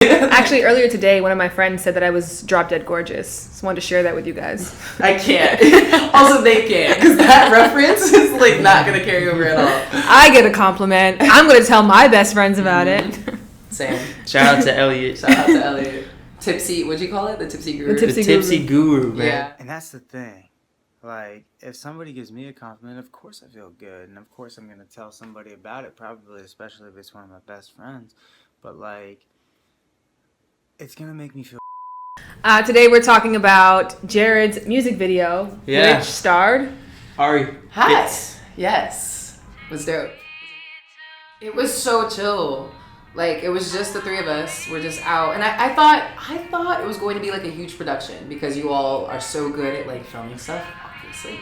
Actually, earlier today, one of my friends said that I was drop dead gorgeous. Just wanted to share that with you guys. I can't. Also, they can't, because that reference is like not gonna carry over at all. I get a compliment. I'm gonna tell my best friends about it. Same. Shout out to Elliot. Shout out to Elliot. Tipsy, what'd you call it? The tipsy guru. The Tipsy guru, man. Yeah. And that's the thing. Like, if somebody gives me a compliment, of course I feel good. And of course I'm going to tell somebody about it, probably, especially if it's one of my best friends. But, like, it's going to make me feel... Today we're talking about Jared's music video, which starred... Ari. Hi. Yes. It was dope. It was so chill. Like, it was just the three of us. We're just out. And I thought it was going to be, like, a huge production because you all are so good at, like, filming stuff, obviously.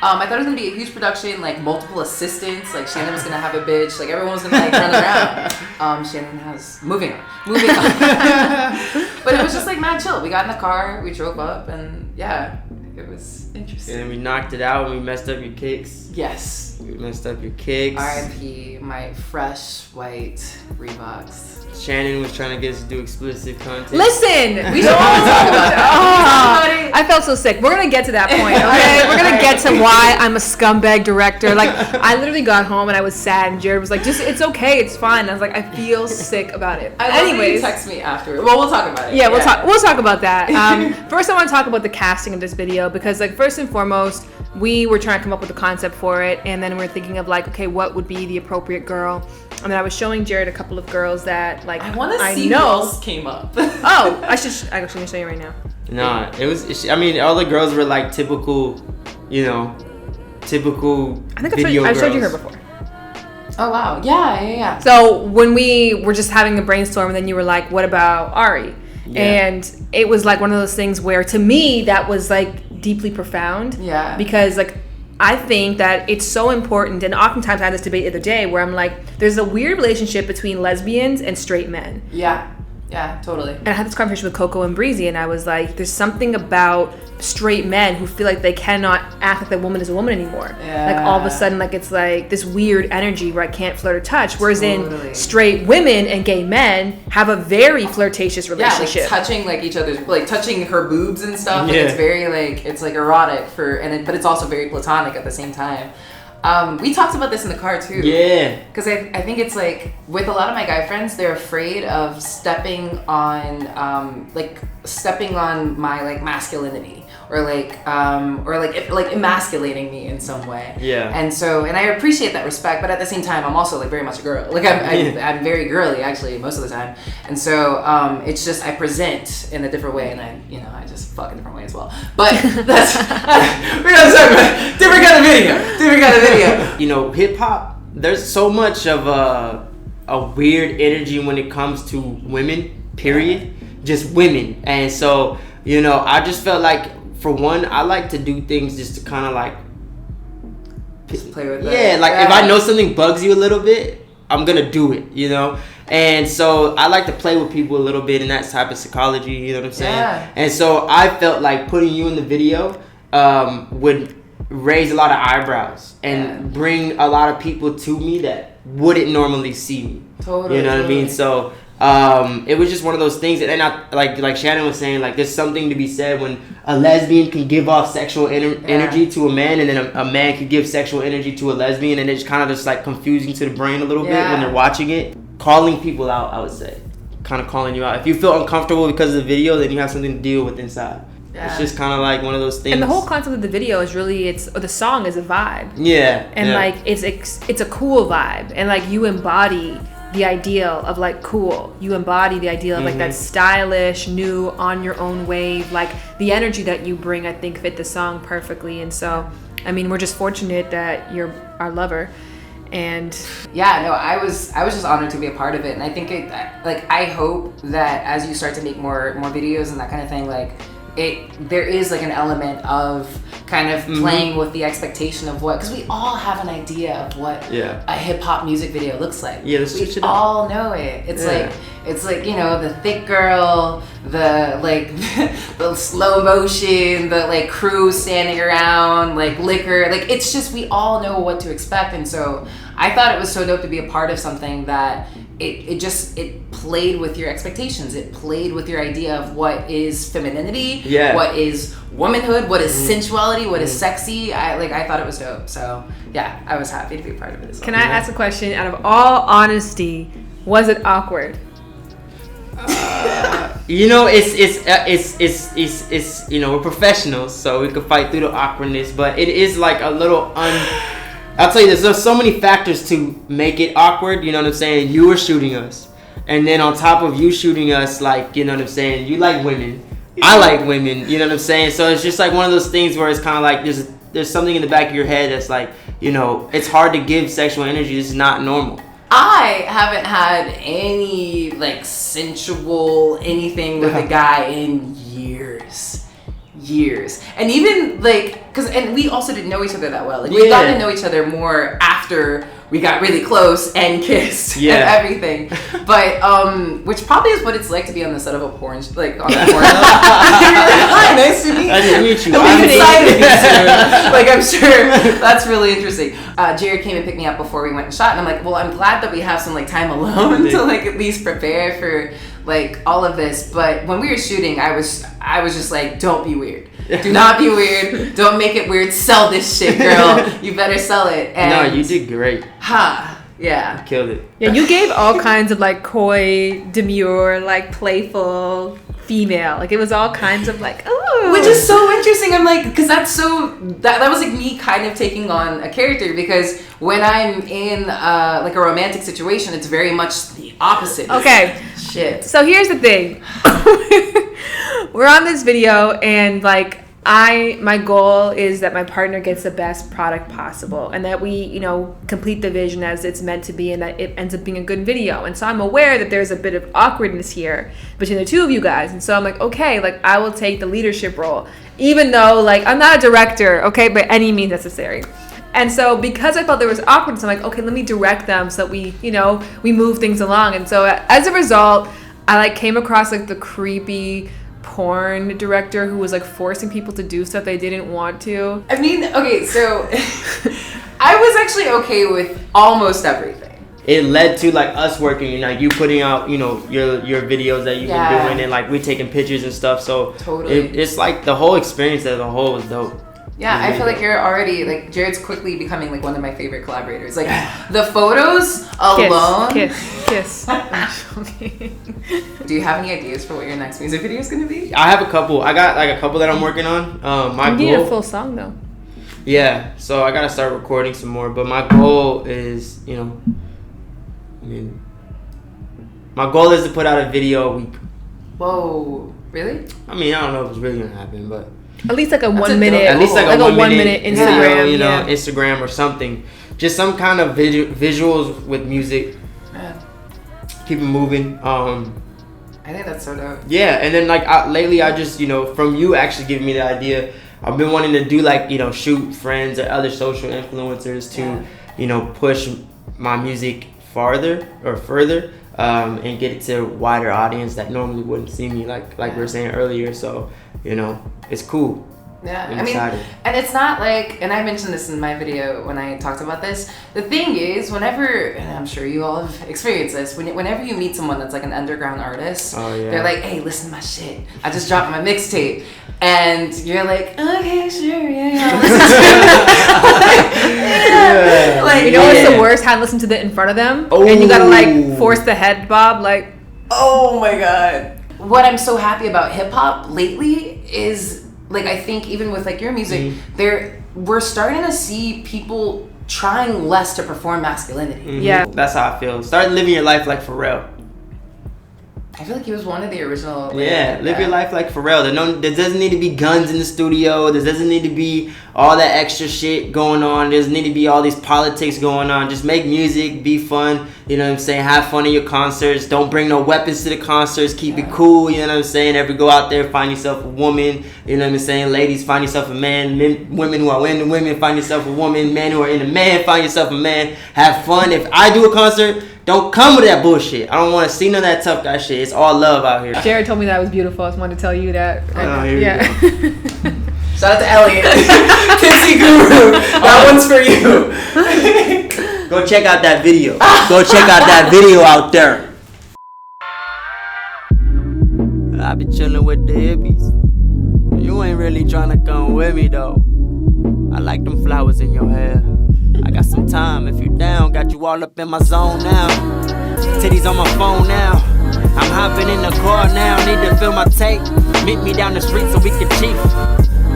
I thought it was going to be a huge production, like, multiple assistants. Like, Shannon was going to have a bitch. Like, everyone was going to, like, run around. Shannon has... Moving on. But it was just, like, mad chill. We got in the car. We drove up. And, yeah, it was interesting. And then we knocked it out and we messed up your kicks. Yes. We messed up your kicks. R.I.P. my fresh white Reeboks. Shannon was trying to get us to do explicit content. Listen! We don't want to talk about it. I felt so sick. We're going to get to that point, okay? We're going to get to why I'm a scumbag director. Like, I literally got home and I was sad and Jared was like, just, it's okay, it's fine. And I was like, I feel sick about it. Anyways. Text me after. Well, we'll talk about it. Yeah, we'll talk about that. First, I want to talk about the casting of this video because, like, first and foremost, we were trying to come up with a concept for it, and then we were thinking of, like, okay, what would be the appropriate girl? And then I was showing Jared a couple of girls that, like, I want to see who else came up. Oh, I can show you right now. Nah, I mean, all the girls were, like, typical, you know, I think I've showed you her before. Oh, wow. Yeah. So when we were just having a brainstorm, and then you were like, what about Ari? Yeah. And it was, like, one of those things where, to me, that was, like, deeply profound. Yeah. Because, like, I think that it's so important, and oftentimes I had this debate the other day where I'm like, there's a weird relationship between lesbians and straight men. Yeah, totally. And I had this conversation with Coco and Breezy, and I was like, there's something about straight men who feel like they cannot act like that woman is a woman anymore. Yeah. Like, all of a sudden, like, it's like this weird energy where I can't flirt or touch. Whereas totally. in straight women and gay men have a very flirtatious relationship. Yeah, like touching, like, each other's, like, touching her boobs and stuff. Yeah. And it's very, like, it's, like, erotic but it's also very platonic at the same time. We talked about this in the car too. Yeah. Because I think it's like, with a lot of my guy friends, they're afraid of stepping on my, like, masculinity. Or emasculating me in some way. Yeah. And I appreciate that respect, but at the same time, I'm also, like, very much a girl. Like, I'm very girly, actually, most of the time. And so it's just, I present in a different way, and I just fuck in a different way as well. But that's we're not talking about different kind of video. You know, hip hop, there's so much of a weird energy when it comes to women, period. Just women. And so, you know, I just felt like, for one, I like to do things just to kind of, like, just play with it. Yeah, like, if I know something bugs you a little bit, I'm gonna do it, you know? And so I like to play with people a little bit in that type of psychology, you know what I'm saying? Yeah. And so I felt like putting you in the video would raise a lot of eyebrows and bring a lot of people to me that wouldn't normally see me. Totally. You know what I mean? So it was just one of those things, and I, like Shannon was saying, like, there's something to be said when a lesbian can give off sexual energy to a man, and then a man can give sexual energy to a lesbian, and it's kind of just, like, confusing to the brain a little bit when they're watching it. Calling people out, I would say, kind of calling you out. If you feel uncomfortable because of the video, then you have something to deal with inside. Yeah. It's just kind of like one of those things. And the whole concept of the video is really, the song is a vibe. Yeah. And like, it's a cool vibe, and like, you embody the ideal of, like, cool. You embody the ideal of, like, that stylish, new, on your own wave. Like, the energy that you bring, I think, fit the song perfectly. And so, I mean, we're just fortunate that you're our lover. And yeah, no, I was just honored to be a part of it. And I think I hope that as you start to make more videos and that kind of thing, like, there is, like, an element of kind of playing with the expectation of what, because we all have an idea of what a hip-hop music video looks like. Yeah, we all know it. It's like, you know, the thick girl, the, like, the slow motion, the, like, crew standing around, like, liquor, like, it's just, we all know what to expect. And so I thought it was so dope to be a part of something that it played with your expectations. It played with your idea of what is femininity, what is womanhood, what is sensuality, what is sexy. I thought it was dope. So yeah, I was happy to be a part of it as well. Can I ask a question? Out of all honesty, was it awkward? You know, it's you know, we're professionals, so we could fight through the awkwardness, but it is like a little I'll tell you, there's so many factors to make it awkward. You know what I'm saying? You were shooting us, and then on top of you shooting us, like, you know what I'm saying, you like women, I like women. You know what I'm saying? So it's just like one of those things where it's kind of like there's something in the back of your head that's like, you know, it's hard to give sexual energy. This is not normal. I haven't had any like sensual anything with a guy in years, and even like and we also didn't know each other that well. Like we got to know each other more after we got really close and kissed and everything. But which probably is what it's like to be on the set of a porn, like on a porn. Hi, nice to meet you. Nice to meet you. I'm excited to meet you. Like, I'm sure that's really interesting. Jared came and picked me up before we went and shot, and I'm like, well, I'm glad that we have some like time alone to like at least prepare for like all of this. But when we were shooting, I was just like, don't be weird. Do not be weird. Don't make it weird. Sell this shit, girl. You better sell it. And no, you did great. Yeah. You killed it. Yeah, you gave all kinds of like coy, demure, like playful female. Like it was all kinds of like, oh. Which is so interesting. I'm like, because that was like me kind of taking on a character, because when I'm in like a romantic situation, it's very much the opposite. Okay. Shit. So here's the thing. We're on this video, and like my goal is that my partner gets the best product possible, and that we, you know, complete the vision as it's meant to be, and that it ends up being a good video. And so I'm aware that there's a bit of awkwardness here between the two of you guys. And so I'm like, okay, like I will take the leadership role, even though like I'm not a director, okay, by any means necessary. And so because I felt there was awkwardness, I'm like, okay, let me direct them so that we, you know, we move things along. And so as a result, I like came across like the creepy porn director who was like forcing people to do stuff they didn't want to. I mean, okay, so I was actually okay with almost everything. It led to like us working, you know, you putting out, you know, your videos that you've been doing, and like we taking pictures and stuff. So totally, it's like the whole experience as a whole was dope. Yeah, I feel like you're already, like, Jared's quickly becoming, like, one of my favorite collaborators. Like, the photos alone... Kiss. Do you have any ideas for what your next music video is going to be? I have a couple. I got, like, a couple that I'm working on. You need a full song, though. Yeah, so I got to start recording some more. But my goal is, you know... I mean... My goal is to put out a video a week. Whoa. Really? I mean, I don't know if it's really going to happen, but... At least like a 1 minute. At least like a 1 minute Instagram, video, Instagram or something. Just some kind of visuals with music. Yeah. Keep it moving. I think that's so dope. Yeah, and then like lately, I just, you know, from you actually giving me the idea, I've been wanting to do like, you know, shoot friends or other social influencers to, you know, push my music farther or further, and get it to a wider audience that normally wouldn't see me, like we were saying earlier. So, you know, it's cool. Yeah, I'm excited. And it's not like, and I mentioned this in my video when I talked about this, the thing is, whenever, and I'm sure you all have experienced this, whenever you meet someone that's like an underground artist, they're like, hey, listen to my shit. I just dropped my mixtape. And you're like, okay, sure, yeah. Like, you know what's the worst? How to listen to it in front of them. And you gotta like force the head bob, like, oh my God. What I'm so happy about hip hop lately is, like, I think even with like your music, we're starting to see people trying less to perform masculinity. Yeah, that's how I feel. Start living your life like Pharrell. I feel like he was one of the original. Live your life like Pharrell. There doesn't need to be guns in the studio. There doesn't need to be all that extra shit going on. There doesn't need to be all these politics going on. Just make music, be fun. You know what I'm saying? Have fun at your concerts. Don't bring no weapons to the concerts. Keep it cool. You know what I'm saying? Go out there, find yourself a woman. You know what I'm saying? Ladies, find yourself a man. Women who are into women, find yourself a woman. Men who are into man, find yourself a man. Have fun. If I do a concert, don't come with that bullshit. I don't want to see none of that tough guy shit. It's all love out here. Jared told me that was beautiful. I just wanted to tell you that. Here you go. Shout out to Elliot. Tipsy Guru. That one's for you. Go check out that video. Go check out that video out there. I be chillin' with the hippies. You ain't really tryna come with me though. I like them flowers in your hair. I got some time if you down. Got you all up in my zone now. Titties on my phone now. I'm hopping in the car now. Need to fill my tank. Meet me down the street so we can chief.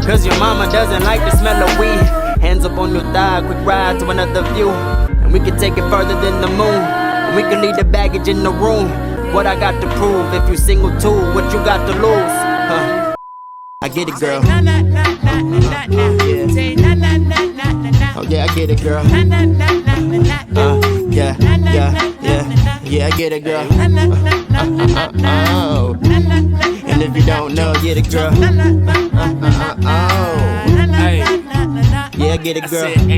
Cause your mama doesn't like the smell of weed. Hands up on your thigh, quick ride to another view. And we can take it further than the moon. And we can leave the baggage in the room. What I got to prove? If you single too, what you got to lose? I get it, girl. Oh yeah, I get it, girl. Yeah, I get it, girl. Oh, and if you don't know, get it, girl. Oh, yeah, I get it, girl.